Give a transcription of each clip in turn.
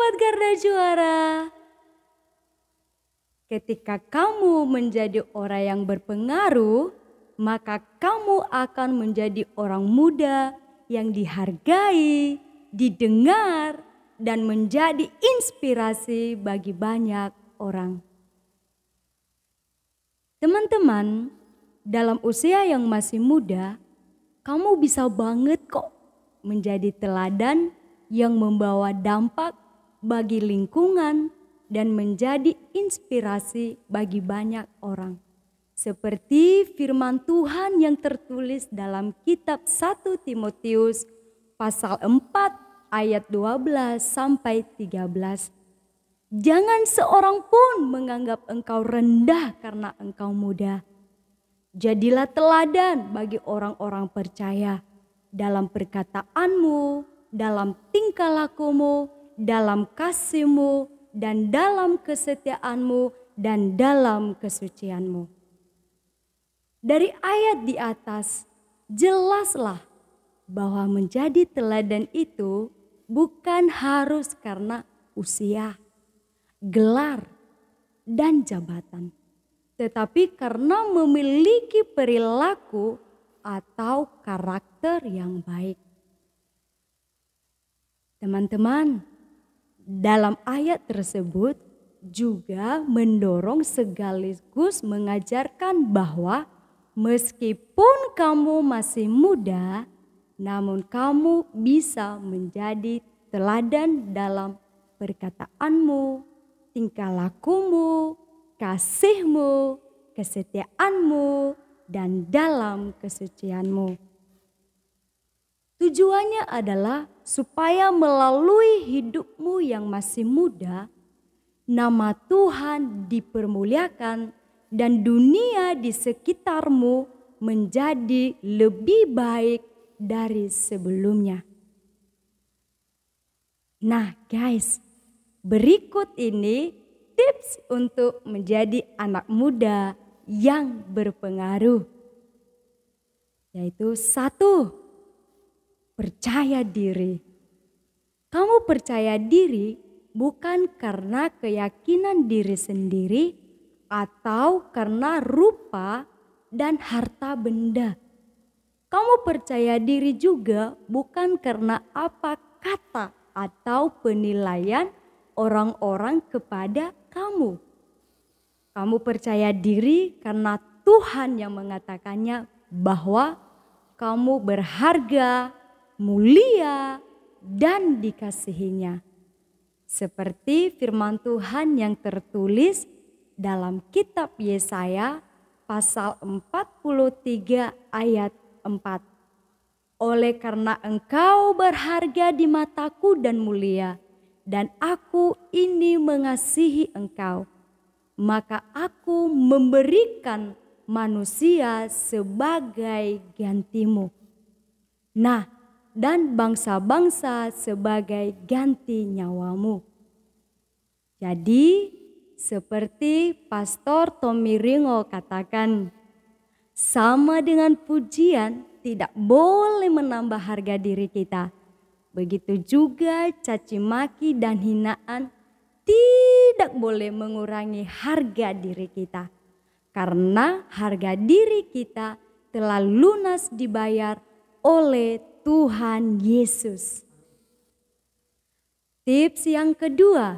Sobat Garda Juara, ketika kamu menjadi orang yang berpengaruh, maka kamu akan menjadi orang muda yang dihargai, didengar, dan menjadi inspirasi bagi banyak orang. Teman-teman, dalam usia yang masih muda, kamu bisa banget kok menjadi teladan yang membawa dampak bagi lingkungan dan menjadi inspirasi bagi banyak orang. Seperti firman Tuhan yang tertulis dalam kitab 1 Timotius pasal 4 ayat 12 sampai 13. Jangan seorang pun menganggap engkau rendah karena engkau muda. Jadilah teladan bagi orang-orang percaya dalam perkataanmu, dalam tingkah lakumu, dalam kasihmu, dan dalam kesetiaanmu, dan dalam kesucianmu. Dari ayat di atas, jelaslah bahwa menjadi teladan itu bukan harus karena usia, gelar, dan jabatan, tetapi karena memiliki perilaku atau karakter yang baik. Teman-teman, dalam ayat tersebut juga mendorong sekaligus mengajarkan bahwa meskipun kamu masih muda, namun kamu bisa menjadi teladan dalam perkataanmu, tingkah lakumu, kasihmu, kesetiaanmu, dan dalam kesucianmu. Tujuannya adalah supaya melalui hidupmu yang masih muda, nama Tuhan dipermuliakan dan dunia di sekitarmu menjadi lebih baik dari sebelumnya. Nah guys, berikut ini tips untuk menjadi anak muda yang berpengaruh. Yaitu 1, percaya diri. Kamu percaya diri bukan karena keyakinan diri sendiri atau karena rupa dan harta benda. Kamu percaya diri juga bukan karena apa kata atau penilaian orang-orang kepada kamu. Kamu percaya diri karena Tuhan yang mengatakannya bahwa kamu berharga, mulia, dan dikasihinya. Seperti firman Tuhan yang tertulis dalam kitab Yesaya pasal 43 ayat 4. Oleh karena engkau berharga di mataku dan mulia, dan aku ini mengasihi engkau, maka aku memberikan manusia sebagai gantimu. Nah, dan bangsa-bangsa sebagai ganti nyawamu. Jadi, seperti Pastor Tommy Ringo katakan, sama dengan pujian tidak boleh menambah harga diri kita. Begitu juga caci maki dan hinaan tidak boleh mengurangi harga diri kita. Karena harga diri kita telah lunas dibayar oleh Tuhan Yesus. Tips yang kedua,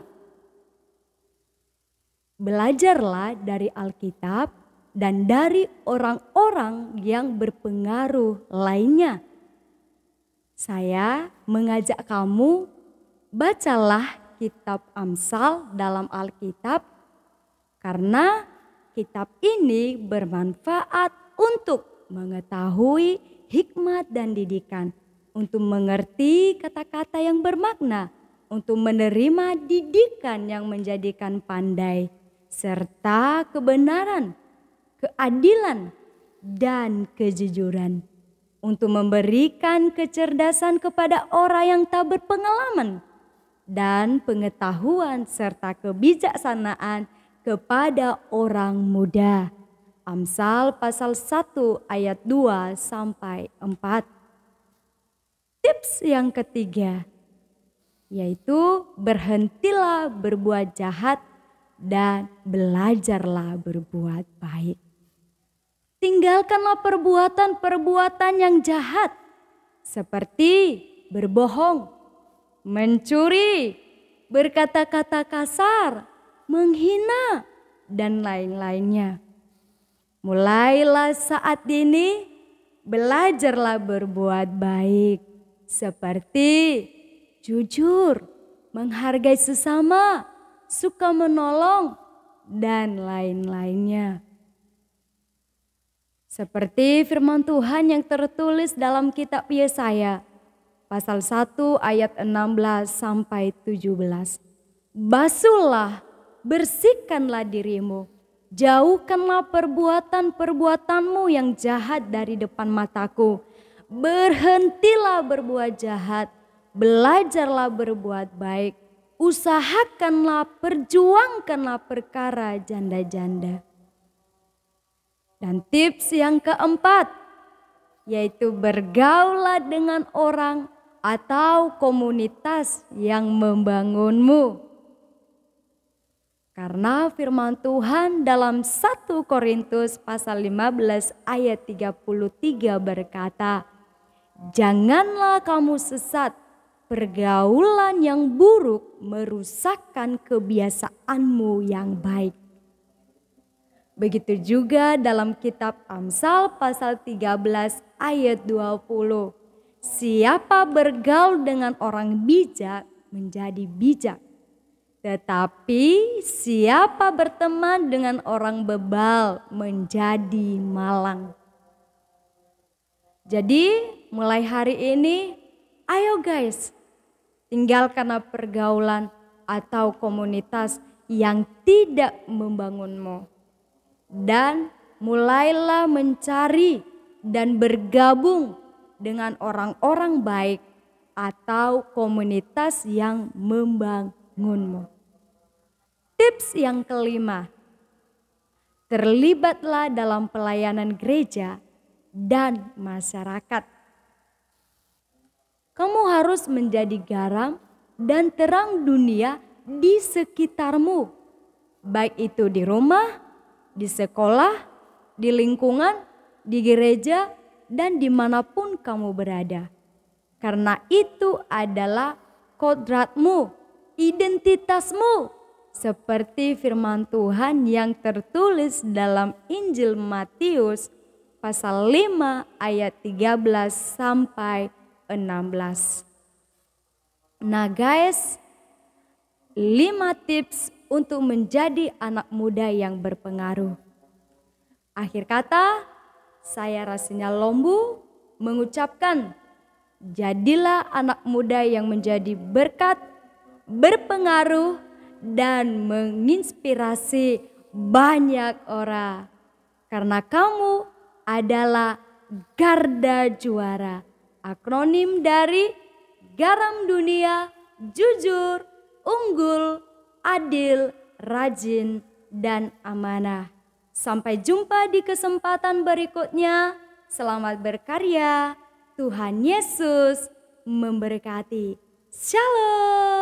belajarlah dari Alkitab dan dari orang-orang yang berpengaruh lainnya. Saya mengajak kamu, bacalah kitab Amsal dalam Alkitab, karena kitab ini bermanfaat untuk mengetahui hikmat dan didikan, untuk mengerti kata-kata yang bermakna, untuk menerima didikan yang menjadikan pandai, serta kebenaran, keadilan, dan kejujuran, untuk memberikan kecerdasan kepada orang yang tak berpengalaman, dan pengetahuan serta kebijaksanaan kepada orang muda. Amsal pasal 1 ayat 2 sampai 4. Tips yang ketiga, yaitu berhentilah berbuat jahat dan belajarlah berbuat baik. Tinggalkanlah perbuatan-perbuatan yang jahat seperti berbohong, mencuri, berkata-kata kasar, menghina, dan lain-lainnya. Mulailah saat ini, belajarlah berbuat baik seperti jujur, menghargai sesama, suka menolong, dan lain-lainnya. Seperti firman Tuhan yang tertulis dalam kitab Yesaya, pasal 1 ayat 16 sampai 17. Basuhlah, bersihkanlah dirimu, jauhkanlah perbuatan-perbuatanmu yang jahat dari depan mataku. Berhentilah berbuat jahat, belajarlah berbuat baik, usahakanlah, perjuangkanlah perkara janda-janda. Dan tips yang keempat, yaitu bergaulah dengan orang atau komunitas yang membangunmu. Karena firman Tuhan dalam 1 Korintus pasal 15 ayat 33 berkata, janganlah kamu sesat, pergaulan yang buruk merusakkan kebiasaanmu yang baik. Begitu juga dalam kitab Amsal pasal 13 ayat 20. Siapa bergaul dengan orang bijak menjadi bijak. Tetapi siapa berteman dengan orang bebal menjadi malang. Jadi mulai hari ini ayo guys, tinggalkanlah pergaulan atau komunitas yang tidak membangunmu. Dan mulailah mencari dan bergabung dengan orang-orang baik atau komunitas yang membangunmu. Tips yang kelima, terlibatlah dalam pelayanan gereja dan masyarakat. Kamu harus menjadi garam dan terang dunia di sekitarmu, baik itu di rumah, di sekolah, di lingkungan, di gereja, dan dimanapun kamu berada. Karena itu adalah kodratmu, identitasmu. Seperti firman Tuhan yang tertulis dalam Injil Matius pasal 5 ayat 13 sampai 16. Nah guys, 5 tips untuk menjadi anak muda yang berpengaruh. Akhir kata, saya Rasina Lombu mengucapkan, jadilah anak muda yang menjadi berkat, berpengaruh, dan menginspirasi banyak orang. Karena kamu adalah garda juara. Akronim dari garam dunia, jujur, unggul, adil, rajin, dan amanah. Sampai jumpa di kesempatan berikutnya. Selamat berkarya. Tuhan Yesus memberkati. Shalom.